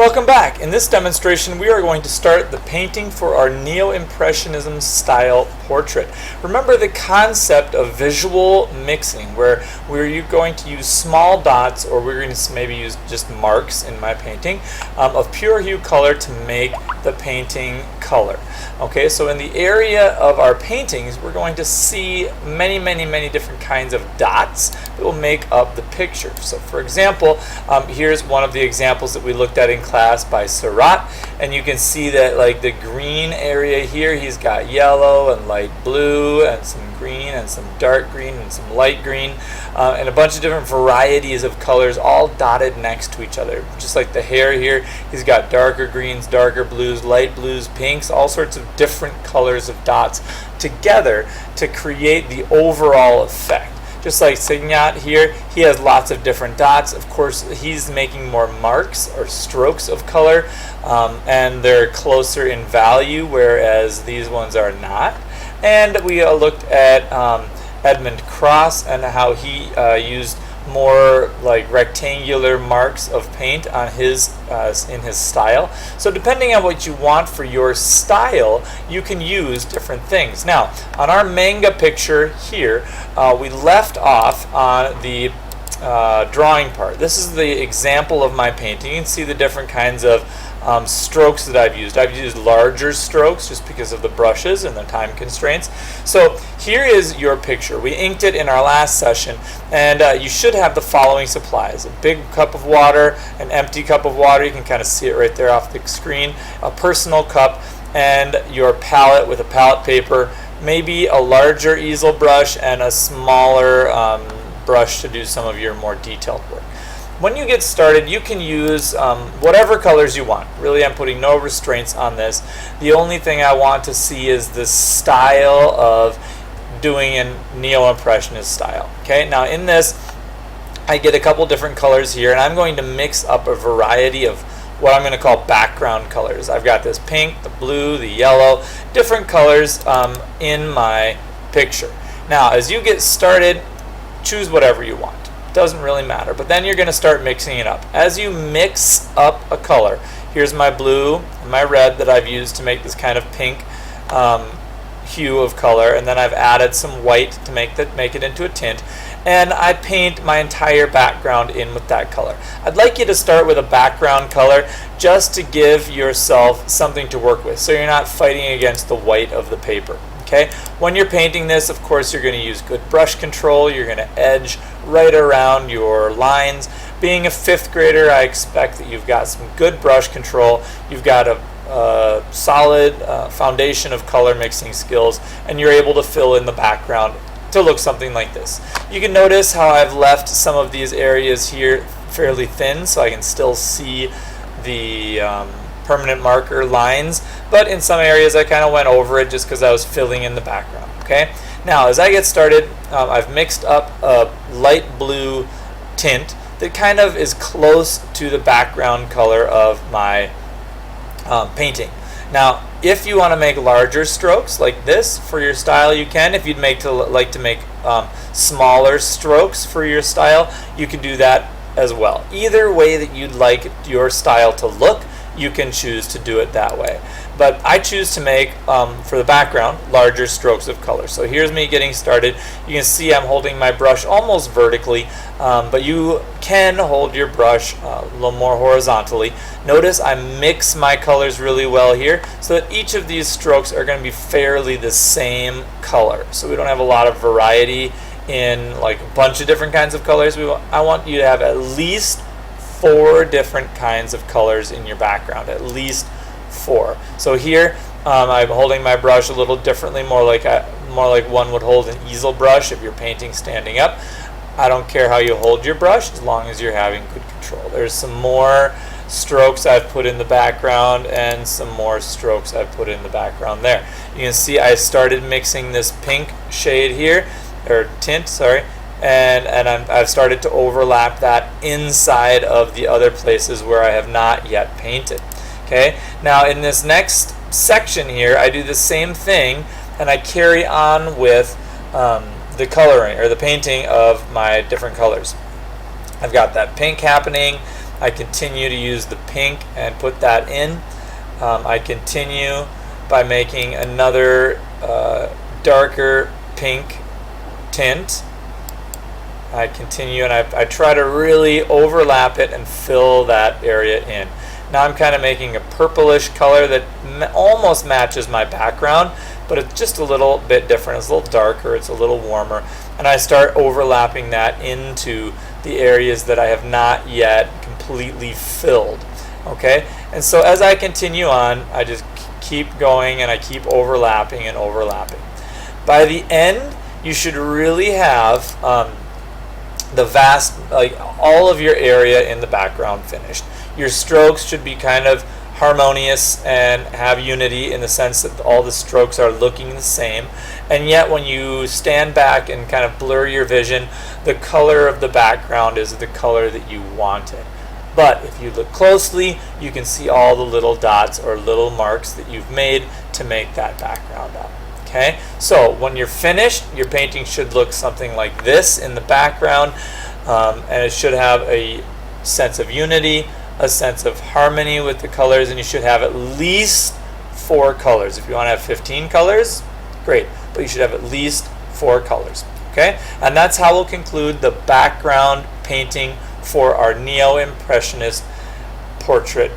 Welcome back. In this demonstration we are going to start the painting for our Neo-Impressionism style portrait. Remember the concept of visual mixing where you're going to use small dots, or we're going to maybe use just marks in my painting, of pure hue color to make the painting color. Okay, so in the area of our paintings we're going to see many different kinds of dots that will make up the picture. So for example, here's one of the examples that we looked at in class by Surratt, and you can see that like the green area here, he's got yellow and light blue and some green and some dark green and some light green and a bunch of different varieties of colors all dotted next to each other. Just like the hair here, he's got darker greens, darker blues, light blues, pinks, all sorts of different colors of dots together to create the overall effect. Just like Signat here, he has lots of different dots. Of course, he's making more marks or strokes of color, and they're closer in value, whereas these ones are not. And we looked at Edmund Cross and how he used more like rectangular marks of paint on his in his style. So depending on what you want for your style, you can use different things. Now on our manga picture here, we left off on the drawing part. This is the example of my painting. You can see the different kinds of strokes that I've used. I've used larger strokes just because of the brushes and the time constraints. So here is your picture. We inked it in our last session, and you should have the following supplies: a big cup of water, an empty cup of water, you can kind of see it right there off the screen, a personal cup, and your palette with a palette paper, maybe a larger easel brush and a smaller brush to do some of your more detailed work. When you get started, you can use whatever colors you want. Really, I'm putting no restraints on this. The only thing I want to see is the style of doing a Neo-Impressionist style. Okay, now in this, I get a couple different colors here, and I'm going to mix up a variety of what I'm going to call background colors. I've got this pink, the blue, the yellow, different colors in my picture. Now, as you get started, choose whatever you want. Doesn't really matter, but then you're going to start mixing it up. As you mix up a color, here's my blue and my red that I've used to make this kind of pink hue of color, and then I've added some white to make it into a tint, and I paint my entire background in with that color. I'd like you to start with a background color just to give yourself something to work with, so you're not fighting against the white of the paper. Okay? When you're painting this, of course, you're going to use good brush control. You're going to edge right around your lines. Being a 5th grader, I expect that you've got some good brush control. You've got a solid foundation of color mixing skills, and you're able to fill in the background to look something like this. You can notice how I've left some of these areas here fairly thin, so I can still see the permanent marker lines, but in some areas I kind of went over it just because I was filling in the background. Okay, now as I get started, I've mixed up a light blue tint that kind of is close to the background color of my painting. Now if you want to make larger strokes like this for your style, you can. If you'd like to make smaller strokes for your style, you can do that as well. Either way that you'd like your style to look, you can choose to do it that way. But I choose to make, for the background, larger strokes of color. So here's me getting started. You can see I'm holding my brush almost vertically, but you can hold your brush a little more horizontally. Notice I mix my colors really well here so that each of these strokes are going to be fairly the same color. So we don't have a lot of variety in like a bunch of different kinds of colors. I want you to have at least 4 different kinds of colors in your background, at least 4. So here I'm holding my brush a little differently, more like one would hold an easel brush if you're painting standing up. I don't care how you hold your brush as long as you're having good control. There's some more strokes I've put in the background and some more strokes I've put in the background there. You can see I started mixing this pink shade here, or tint, sorry, and I've started to overlap that inside of the other places where I have not yet painted. Okay, now in this next section here, I do the same thing, and I carry on with the coloring or the painting of my different colors. I've got that pink happening, I continue to use the pink and put that in. I continue by making another darker pink tint. I continue and I try to really overlap it and fill that area in. Now I'm kind of making a purplish color that almost matches my background, but it's just a little bit different. It's a little darker, it's a little warmer, and I start overlapping that into the areas that I have not yet completely filled. Okay, and so as I continue on, I just keep going and I keep overlapping and overlapping. By the end, you should really have the vast, like all of your area in the background finished. Your strokes should be kind of harmonious and have unity in the sense that all the strokes are looking the same, and yet when you stand back and kind of blur your vision, the color of the background is the color that you want it. But if you look closely, you can see all the little dots or little marks that you've made to make that background up. Okay, so when you're finished, your painting should look something like this in the background, and it should have a sense of unity, a sense of harmony with the colors, and you should have at least 4 colors. If you want to have 15 colors, great, but you should have at least 4 colors. Okay, and that's how we'll conclude the background painting for our Neo-Impressionist portrait